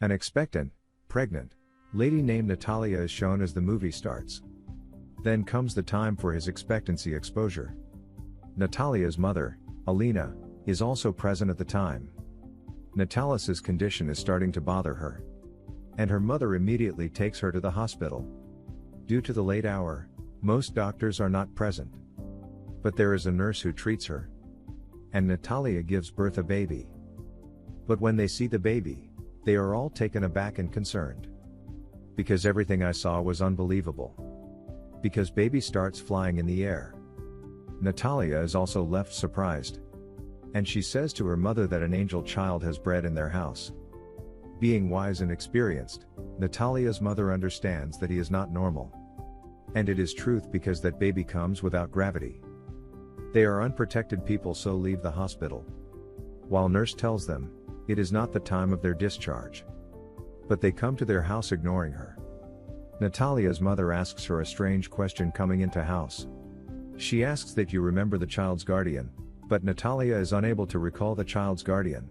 An expectant, pregnant, lady named Natalia is shown as the movie starts. Then comes the time for his expectancy exposure. Natalia's mother, Alina, is also present at the time. Natalis's condition is starting to bother her. And her mother immediately takes her to the hospital. Due to the late hour, most doctors are not present. But there is a nurse who treats her. And Natalia gives birth a baby. But when they see the baby, they are all taken aback and concerned. Because everything I saw was unbelievable. Because baby starts flying in the air. Natalia is also left surprised. And she says to her mother that an angel child has bred in their house. Being wise and experienced, Natalia's mother understands that he is not normal. And it is truth because that baby comes without gravity. They are unprotected people, so leave the hospital. While nurse tells them, it is not the time of their discharge. But they come to their house ignoring her. Natalia's mother asks her a strange question coming into house. She asks that you remember the child's guardian, but Natalia is unable to recall the child's guardian.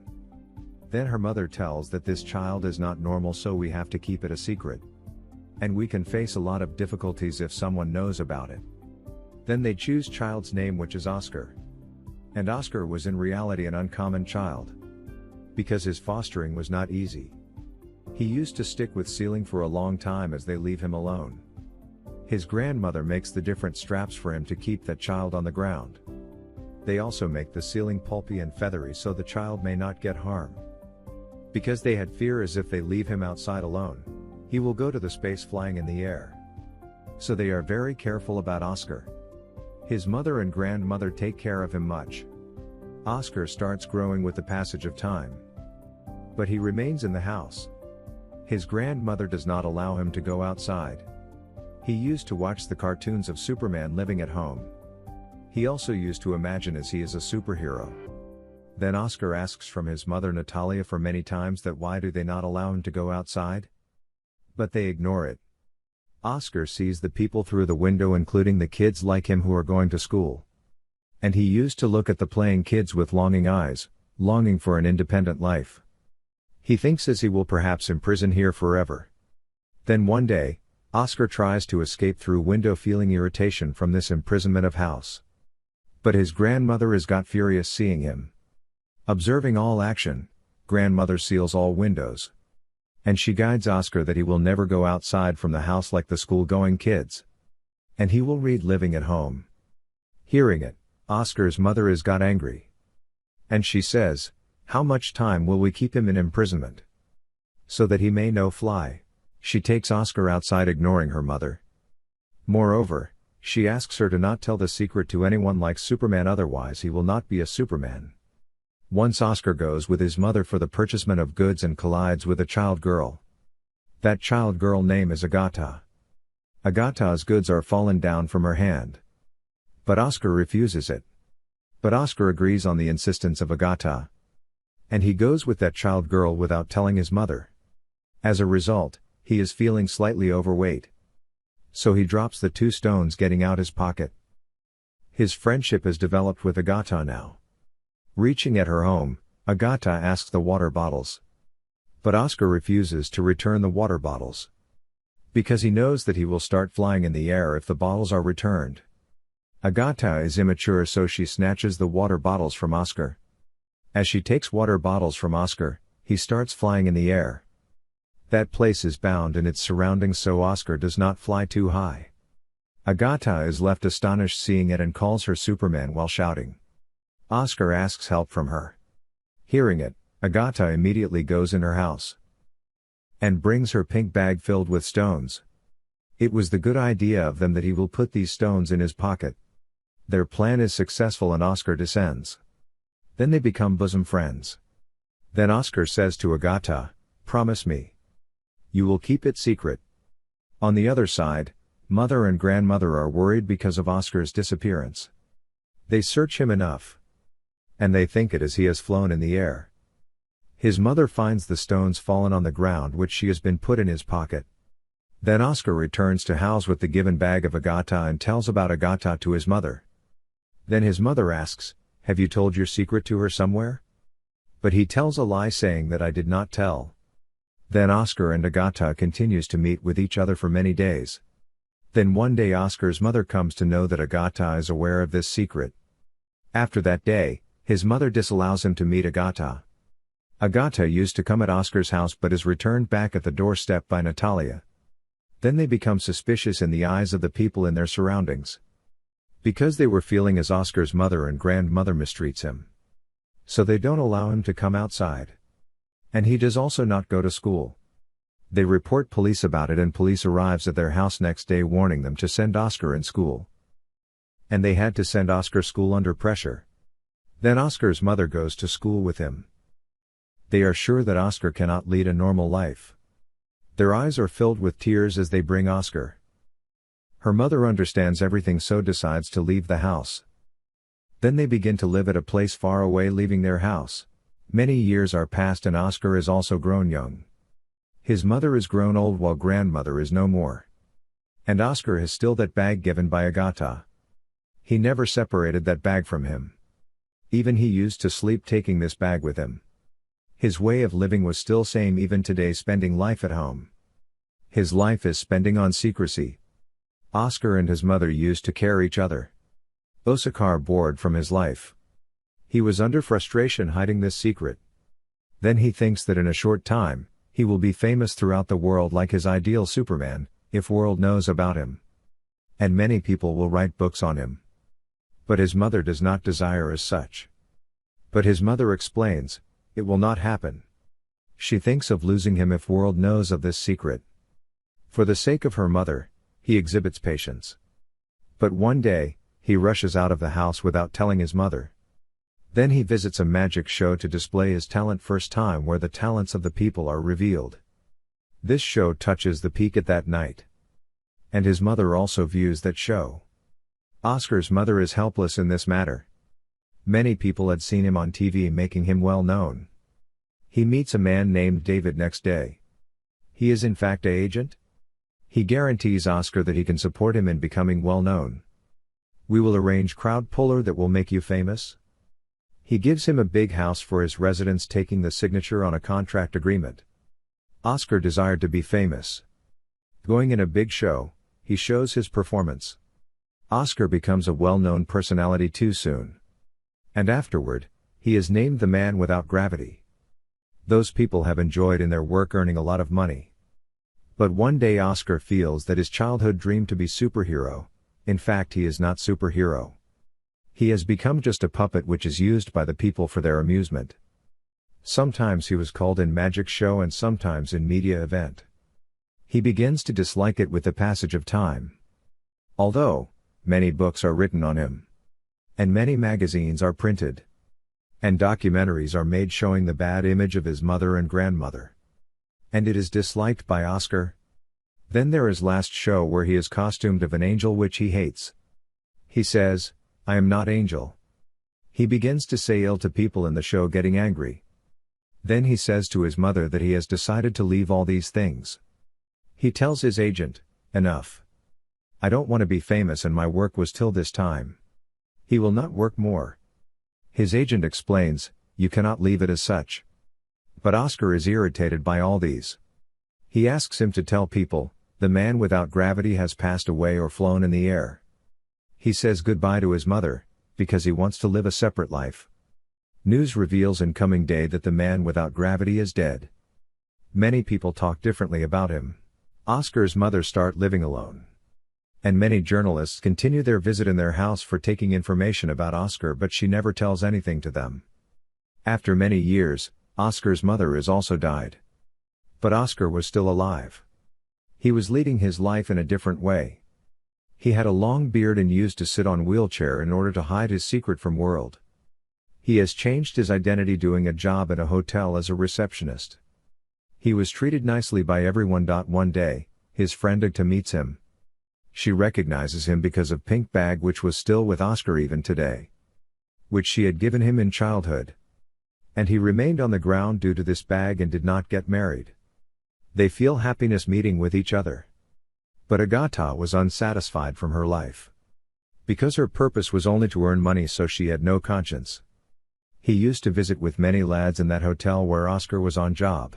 Then her mother tells that this child is not normal, so we have to keep it a secret. And we can face a lot of difficulties if someone knows about it. Then they choose child's name, which is Oscar. And Oscar was in reality an uncommon child. Because his fostering was not easy. He used to stick with ceiling for a long time as they leave him alone. His grandmother makes the different straps for him to keep that child on the ground. They also make the ceiling pulpy and feathery so the child may not get harm. Because they had fear as if they leave him outside alone, he will go to the space flying in the air. So they are very careful about Oscar. His mother and grandmother take care of him much. Oscar starts growing with the passage of time. But he remains in the house. His grandmother does not allow him to go outside. He used to watch the cartoons of Superman living at home. He also used to imagine as he is a superhero. Then Oscar asks from his mother Natalia for many times that why do they not allow him to go outside? But they ignore it. Oscar sees the people through the window, including the kids like him who are going to school. And he used to look at the playing kids with longing eyes, longing for an independent life. He thinks as he will perhaps imprison here forever. Then one day, Oscar tries to escape through window, feeling irritation from this imprisonment of house. But his grandmother is got furious seeing him. Observing all action, grandmother seals all windows. And she guides Oscar that he will never go outside from the house like the school-going kids. And he will read living at home. Hearing it, Oscar's mother is got angry. And she says, how much time will we keep him in imprisonment? So that he may no fly. She takes Oscar outside ignoring her mother. Moreover, she asks her to not tell the secret to anyone like Superman, otherwise he will not be a Superman. Once Oscar goes with his mother for the purchasement of goods and collides with a child girl. That child girl name is Agata. Agata's goods are fallen down from her hand. But Oscar refuses it. But Oscar agrees on the insistence of Agata. And he goes with that child girl without telling his mother. As a result, he is feeling slightly overweight. So he drops the 2 stones, getting out his pocket. His friendship has developed with Agata now. Reaching at her home, Agata asks the water bottles. But Oscar refuses to return the water bottles. Because he knows that he will start flying in the air if the bottles are returned. Agata is immature, so she snatches the water bottles from Oscar. As she takes water bottles from Oscar, he starts flying in the air. That place is bound in its surroundings so Oscar does not fly too high. Agata is left astonished seeing it and calls her Superman while shouting. Oscar asks help from her. Hearing it, Agata immediately goes in her house. And brings her pink bag filled with stones. It was the good idea of them that he will put these stones in his pocket. Their plan is successful and Oscar descends. Then they become bosom friends. Then Oscar says to Agata, promise me. You will keep it secret. On the other side, mother and grandmother are worried because of Oscar's disappearance. They search him enough. And they think it is he has flown in the air. His mother finds the stones fallen on the ground which she has been put in his pocket. Then Oscar returns to house with the given bag of Agata and tells about Agata to his mother. Then his mother asks, have you told your secret to her somewhere? But he tells a lie saying that I did not tell. Then Oscar and Agata continues to meet with each other for many days. Then one day Oscar's mother comes to know that Agata is aware of this secret. After that day, his mother disallows him to meet Agata. Agata used to come at Oscar's house but is returned back at the doorstep by Natalia. Then they become suspicious in the eyes of the people in their surroundings. Because they were feeling as Oscar's mother and grandmother mistreats him. So they don't allow him to come outside. And he does also not go to school. They report police about it and police arrives at their house next day warning them to send Oscar in school. And they had to send Oscar school under pressure. Then Oscar's mother goes to school with him. They are sure that Oscar cannot lead a normal life. Their eyes are filled with tears as they bring Oscar. Her mother understands everything so decides to leave the house. Then they begin to live at a place far away, leaving their house. Many years are passed and Oscar is also grown young. His mother is grown old while grandmother is no more. And Oscar has still that bag given by Agata. He never separated that bag from him. Even he used to sleep taking this bag with him. His way of living was still same even today, spending life at home. His life is spending on secrecy. Oscar and his mother used to care each other. Oscar bored from his life. He was under frustration hiding this secret. Then he thinks that in a short time, he will be famous throughout the world like his ideal Superman, if world knows about him. And many people will write books on him. But his mother does not desire as such. But his mother explains, it will not happen. She thinks of losing him if world knows of this secret. For the sake of her mother, he exhibits patience. But one day, he rushes out of the house without telling his mother. Then he visits a magic show to display his talent first time where the talents of the people are revealed. This show touches the peak at that night. And his mother also views that show. Oscar's mother is helpless in this matter. Many people had seen him on TV making him well known. He meets a man named David next day. He is in fact an agent. He guarantees Oscar that he can support him in becoming well known. We will arrange crowd puller that will make you famous. He gives him a big house for his residence, taking the signature on a contract agreement. Oscar desired to be famous. Going in a big show, he shows his performance. Oscar becomes a well-known personality too soon. And afterward, he is named the man without gravity. Those people have enjoyed in their work earning a lot of money. But one day Oscar feels that his childhood dream to be superhero, in fact he is not superhero. He has become just a puppet which is used by the people for their amusement. Sometimes he was called in magic show and sometimes in media event. He begins to dislike it with the passage of time. Although, many books are written on him. And many magazines are printed. And documentaries are made showing the bad image of his mother and grandmother. And it is disliked by Oscar. Then there is last show where he is costumed of an angel which he hates. He says, I am not angel. He begins to say ill to people in the show, getting angry. Then he says to his mother that he has decided to leave all these things. He tells his agent, enough. I don't want to be famous and my work was till this time. He will not work more. His agent explains, you cannot leave it as such. But Oscar is irritated by all these. He asks him to tell people, the man without gravity has passed away or flown in the air. He says goodbye to his mother, because he wants to live a separate life. News reveals in coming day that the man without gravity is dead. Many people talk differently about him. Oscar's mother start living alone. And many journalists continue their visit in their house for taking information about Oscar, but she never tells anything to them. After many years, Oscar's mother is also died. But Oscar was still alive. He was leading his life in a different way. He had a long beard and used to sit on wheelchair in order to hide his secret from world. He has changed his identity doing a job at a hotel as a receptionist. He was treated nicely by everyone. One day, his friend Agata meets him. She recognizes him because of pink bag which was still with Oscar even today. Which she had given him in childhood. And he remained on the ground due to this bag and did not get married. They feel happiness meeting with each other. But Agata was unsatisfied from her life. Because her purpose was only to earn money, so she had no conscience. He used to visit with many lads in that hotel where Oscar was on job.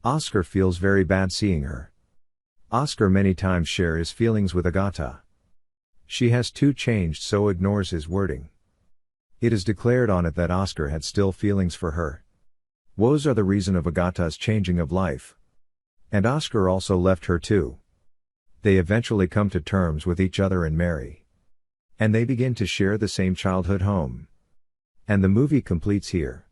Oscar feels very bad seeing her. Oscar many times share his feelings with Agata. She has too changed, so ignores his wording. It is declared on it that Oscar had still feelings for her. Woes are the reason of Agata's changing of life. And Oscar also left her too. They eventually come to terms with each other and marry. And they begin to share the same childhood home. And the movie completes here.